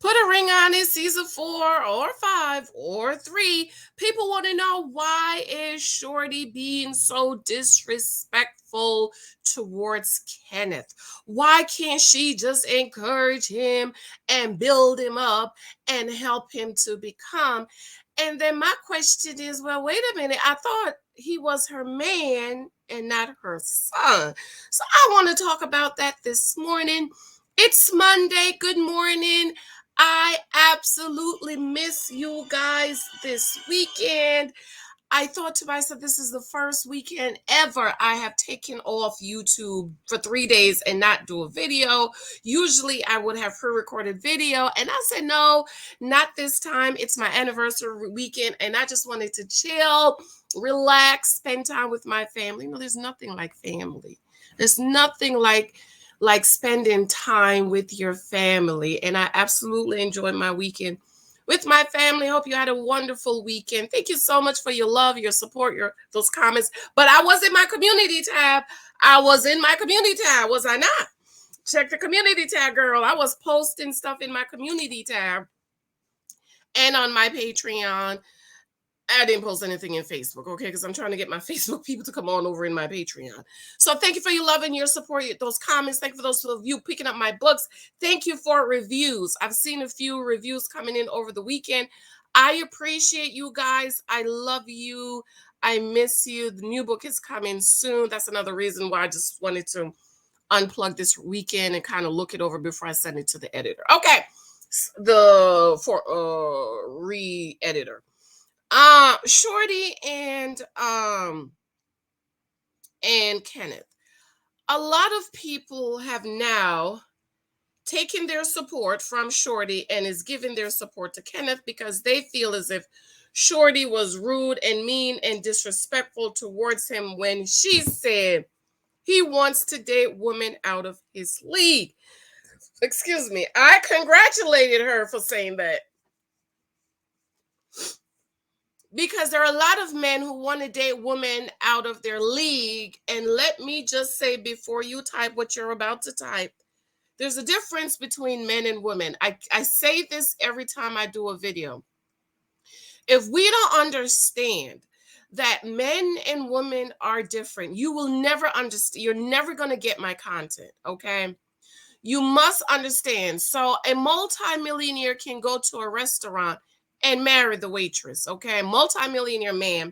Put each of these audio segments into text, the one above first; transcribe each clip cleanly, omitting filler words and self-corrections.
Put a ring on it, season 4 or 5 or 3. People want to know, why is Shorty being so disrespectful towards Kenneth? Why can't she just encourage him and build him up and help him to become? And then my question is, well, wait a minute. I thought he was her man and not her son. So I want to talk about that this morning. It's Monday. Good morning. I absolutely miss you guys this weekend. I thought to myself, this is the first weekend ever I have taken off YouTube for 3 days and not do a video. Usually I would have pre-recorded video, and I said, no, not this time. It's my anniversary weekend, and I just wanted to chill, relax, spend time with my family. There's nothing like family. There's nothing like spending time with your family, and I absolutely enjoyed my weekend with my family. Hope you had a wonderful weekend. Thank you so much for your love, your support, those comments. But I was in my community tab. Was I not? Check the community tab, girl. I was posting stuff in my community tab and on my Patreon. I didn't post anything in Facebook, okay? Because I'm trying to get my Facebook people to come on over in my Patreon. So thank you for your love and your support, those comments. Thank you for those of you picking up my books. Thank you for reviews. I've seen a few reviews coming in over the weekend. I appreciate you guys. I love you. I miss you. The new book is coming soon. That's another reason why I just wanted to unplug this weekend and kind of look it over before I send it to the editor. Okay. Re-editor. Shorty and Kenneth. A lot of people have now taken their support from Shorty and is giving their support to Kenneth because they feel as if Shorty was rude and mean and disrespectful towards him when she said he wants to date women out of his league. Excuse me. I congratulated her for saying that. Because there are a lot of men who want to date women out of their league. And let me just say, before you type what you're about to type, there's a difference between men and women. I say this every time I do a video. If we don't understand that men and women are different, you will never understand. You're never going to get my content, okay? You must understand. So a multimillionaire can go to a restaurant and marry the waitress, okay? A multimillionaire man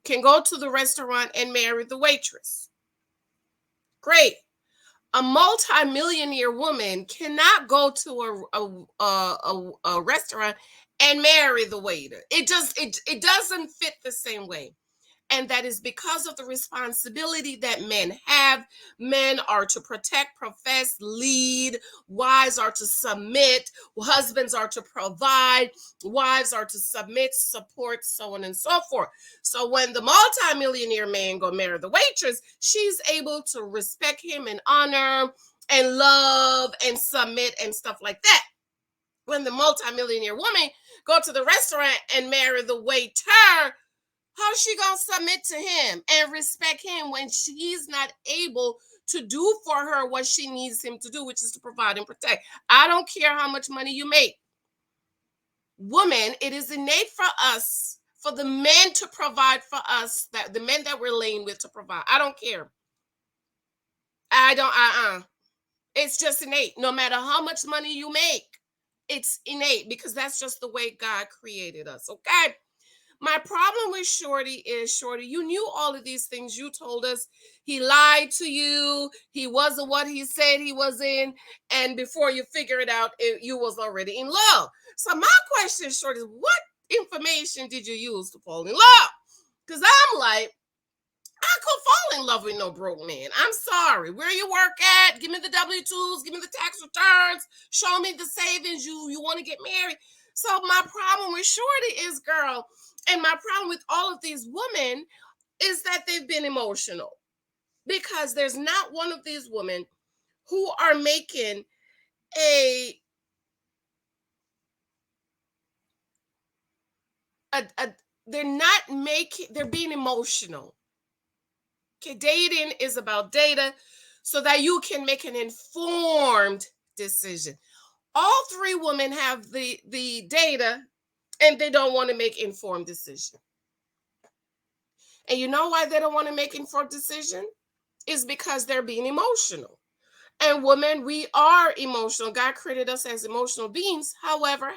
can go to the restaurant and marry the waitress. Great. A multimillionaire woman cannot go to a restaurant and marry the waiter. It doesn't fit the same way. And that is because of the responsibility that men have. Men are to protect, profess, lead. Wives are to submit. Husbands are to provide. Wives are to submit, support, so on and so forth. So when the multimillionaire man go marry the waitress, she's able to respect him and honor and love and submit and stuff like that. When the multimillionaire woman go to the restaurant and marry the waiter, how's she gonna submit to him and respect him when she's not able to do for her what she needs him to do, which is to provide and protect? I don't care how much money you make. Women, it is innate for us, for the men to provide for us, that the men that we're laying with to provide. I don't care. It's just innate. No matter how much money you make, it's innate because that's just the way God created us, okay? My problem with Shorty is, Shorty, you knew all of these things. You told us he lied to you. He wasn't what he said he was in. And before you figure it out, you was already in love. So my question, Shorty, is what information did you use to fall in love? Because I'm like, I could fall in love with no broke man. I'm sorry. Where you work at? Give me the W-2s. Give me the tax returns. Show me the savings. You want to get married. So my problem with Shorty is, girl, and my problem with all of these women is that they've been emotional. Because there's not one of these women who are making they're being emotional. Okay, dating is about data so that you can make an informed decision. All three women have the data, and they don't want to make informed decision. And you know why they don't want to make informed decision? Is because they're being emotional. And women, we are emotional. God created us as emotional beings. However,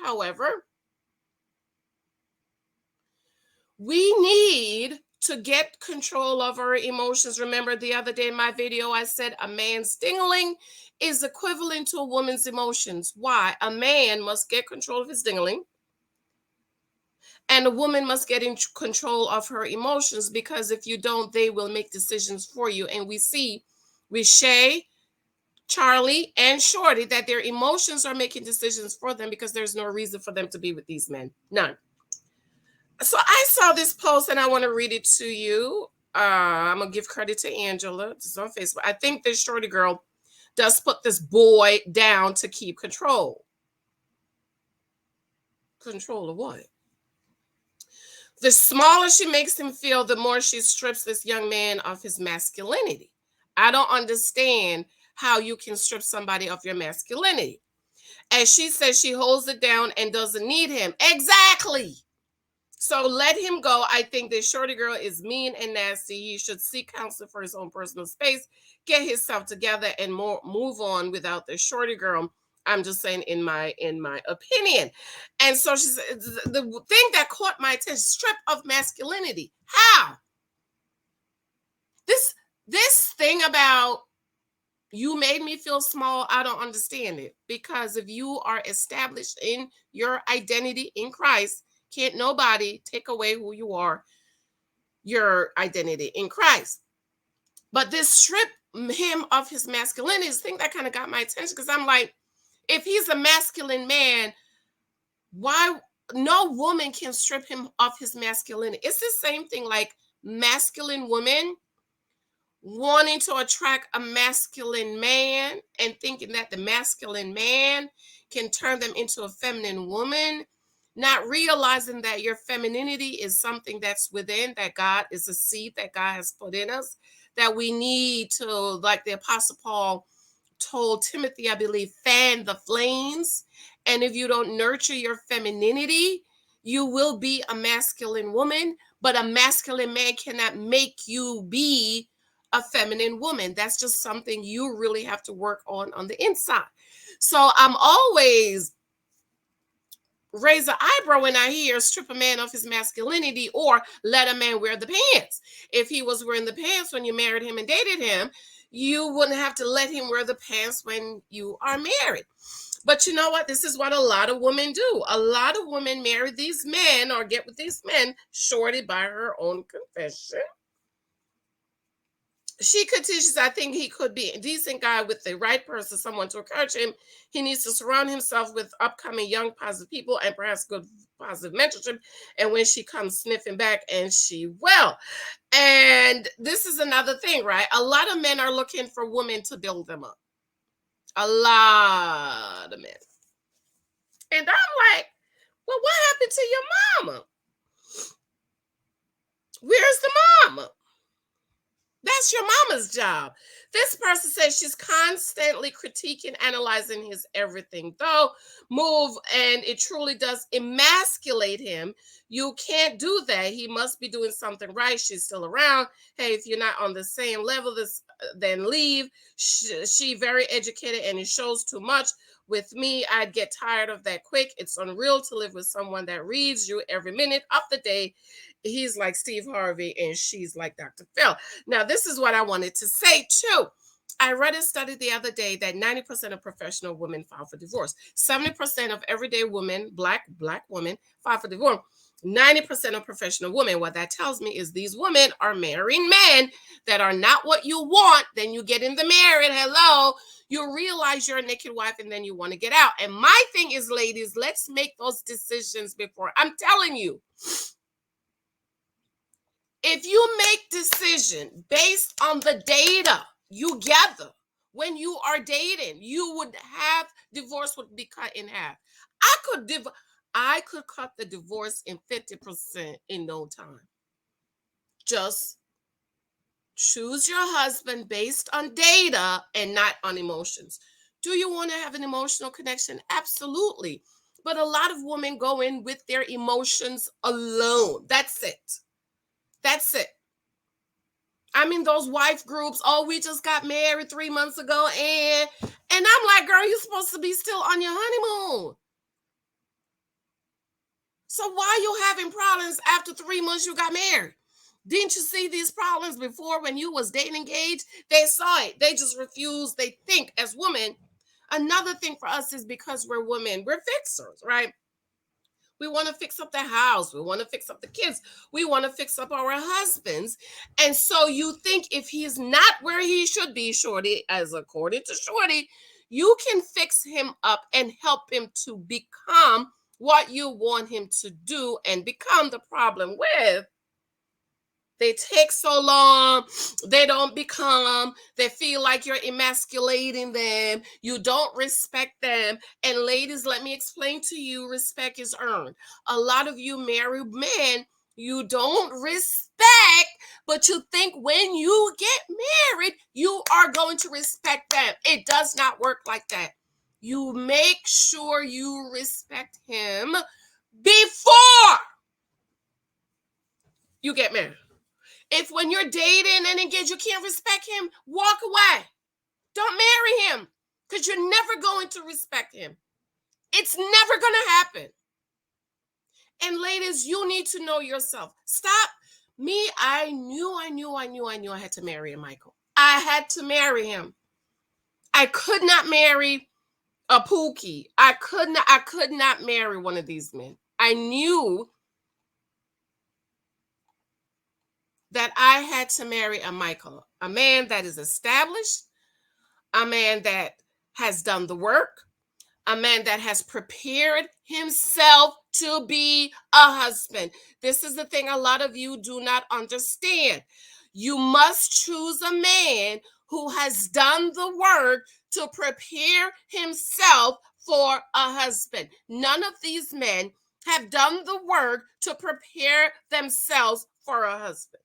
we need to get control of our emotions. Remember the other day in my video, I said a man's dingling is equivalent to a woman's emotions. Why? A man must get control of his dingling, and a woman must get in control of her emotions, because if you don't, they will make decisions for you. And we see with Shay, Charlie, and Shorty that their emotions are making decisions for them, because there's no reason for them to be with these men. None. So I saw this post and I want to read it to you. I'm going to give credit to Angela. It's on Facebook. I think this Shorty girl does put this boy down to keep control. Control of what? The smaller she makes him feel, the more she strips this young man of his masculinity. I don't understand how you can strip somebody of your masculinity. As she says, she holds it down and doesn't need him. Exactly. So let him go. I think this Shorty girl is mean and nasty. He should seek counsel for his own personal space, get himself together, and move on without the Shorty girl. I'm just saying, in my opinion. And so she said, the thing that caught my attention: strip of masculinity. How? This thing about you made me feel small, I don't understand it. Because if you are established in your identity in Christ, can't nobody take away who you are, your identity in Christ. But this strip him of his masculinity is the thing that kind of got my attention, because I'm like, if he's a masculine man, why no woman can strip him of his masculinity? It's the same thing like masculine women wanting to attract a masculine man and thinking that the masculine man can turn them into a feminine woman, not realizing that your femininity is something that's within, that God is a seed that God has put in us, that we need to, like the Apostle Paul told Timothy, I believe, fan the flames. And if you don't nurture your femininity, you will be a masculine woman, but a masculine man cannot make you be a feminine woman. That's just something you really have to work on the inside. So I'm always raise an eyebrow when I hear strip a man of his masculinity or let a man wear the pants. If he was wearing the pants when you married him and dated him, you wouldn't have to let him wear the pants when you are married. But you know what? This is what a lot of women do. A lot of women marry these men or get with these men, Shorty by her own confession. She continues, I think he could be a decent guy with the right person, someone to encourage him. He needs to surround himself with upcoming young positive people and perhaps good positive mentorship. And when she comes sniffing back, and she will. And this is another thing, right? A lot of men are looking for women to build them up. A lot of men. And I'm like, well, what happened to your mama? Where's the mama? That's your mama's job. This person says she's constantly critiquing, analyzing his everything, though move, and it truly does emasculate him. You can't do that. He must be doing something right. She's still around. Hey, if you're not on the same level, then leave. She very educated, and it shows too much. With me, I'd get tired of that quick. It's unreal to live with someone that reads you every minute of the day. He's like Steve Harvey, and she's like Dr. Phil. Now, this is what I wanted to say too. I read a study the other day that 90% of professional women file for divorce. 70% of everyday women, black women, file for divorce. 90% of professional women. What that tells me is these women are marrying men that are not what you want. Then you get in the marriage. Hello. You realize you're a naked wife, and then you want to get out. And my thing is, ladies, let's make those decisions before. I'm telling you, if you make decision based on the data you gather when you are dating, you would have divorce would be cut in half. I could cut the divorce in 50% in no time. Just choose your husband based on data and not on emotions. Do you want to have an emotional connection? Absolutely. But a lot of women go in with their emotions alone. That's it. That's it. I'm in those wife groups. Oh, we just got married 3 months ago, and I'm like, girl, you're supposed to be still on your honeymoon. So why you having problems after 3 months you got married? Didn't you see these problems before when you was dating engaged? They saw it. They just refused. They think as women. Another thing for us is because we're women, we're fixers, right? We want to fix up the house. We want to fix up the kids. We want to fix up our husbands. And so you think if he's not where he should be, Shorty, as according to Shorty, you can fix him up and help him to become what you want him to do and become. The problem with they take so long, they don't become, they feel like you're emasculating them, you don't respect them. And ladies, let me explain to you, respect is earned. A lot of you married men, you don't respect, but you think when you get married, you are going to respect them. It does not work like that. You make sure you respect him before you get married. If when you're dating and engaged, you can't respect him, walk away. Don't marry him because you're never going to respect him. It's never going to happen. And ladies, you need to know yourself. Stop. Me, I knew I had to marry a Michael. I had to marry him. I could not marry a Pookie. I could not marry one of these men. I knew that I had to marry a Michael, a man that is established, a man that has done the work, a man that has prepared himself to be a husband. This is the thing a lot of you do not understand. You must choose a man who has done the work to prepare himself for a husband. None of these men have done the work to prepare themselves for a husband.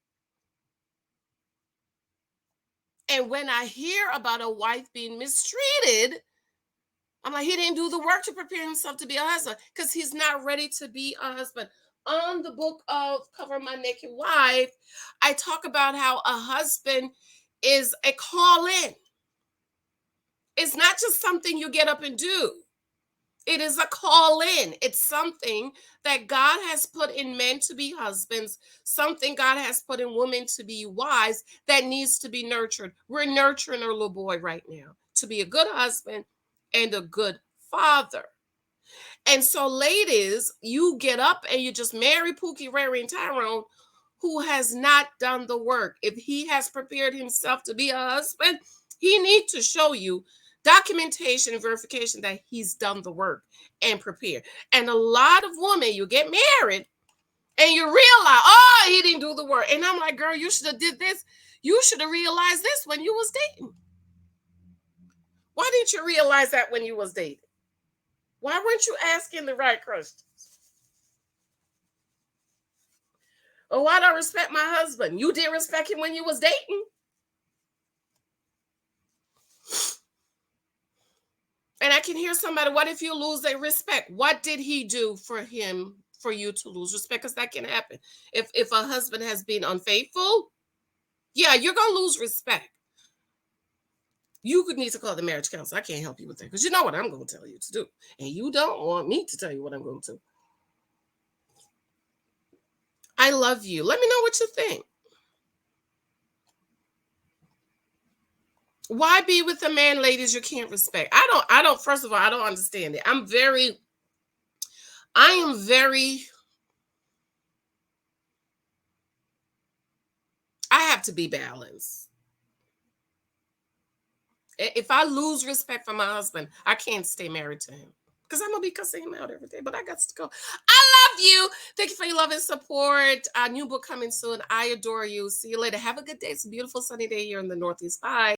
And when I hear about a wife being mistreated, I'm like, he didn't do the work to prepare himself to be a husband because he's not ready to be a husband. On the book of Cover My Naked Wife, I talk about how a husband is a call in. It's not just something you get up and do. It is a call in. It's something that God has put in men to be husbands, something God has put in women to be wives that needs to be nurtured. We're nurturing our little boy right now to be a good husband and a good father. And so, ladies, you get up and you just marry Pookie, Rary, and Tyrone, who has not done the work. If he has prepared himself to be a husband, he needs to show you documentation and verification that he's done the work and prepared. And a lot of women, you get married and you realize, oh, he didn't do the work. And I'm like, girl, you should have did this. You should have realized this when you was dating. Why didn't you realize that when you was dating? Why weren't you asking the right questions? Oh, I don't respect my husband. You didn't respect him when you was dating. And I can hear somebody, what if you lose their respect? What did he do for you to lose respect? Because that can happen. If a husband has been unfaithful, yeah, you're going to lose respect. You could need to call the marriage counselor. I can't help you with that because you know what I'm going to tell you to do. And you don't want me to tell you what I'm going to do. I love you. Let me know what you think. Why be with a man, ladies, you can't respect? I don't, first of all, I don't understand it. I have to be balanced. If I lose respect for my husband, I can't stay married to him because I'm going to be cussing him out every day, but I got to go. I love you. Thank you for your love and support. New book coming soon. I adore you. See you later. Have a good day. It's a beautiful sunny day here in the Northeast. Bye.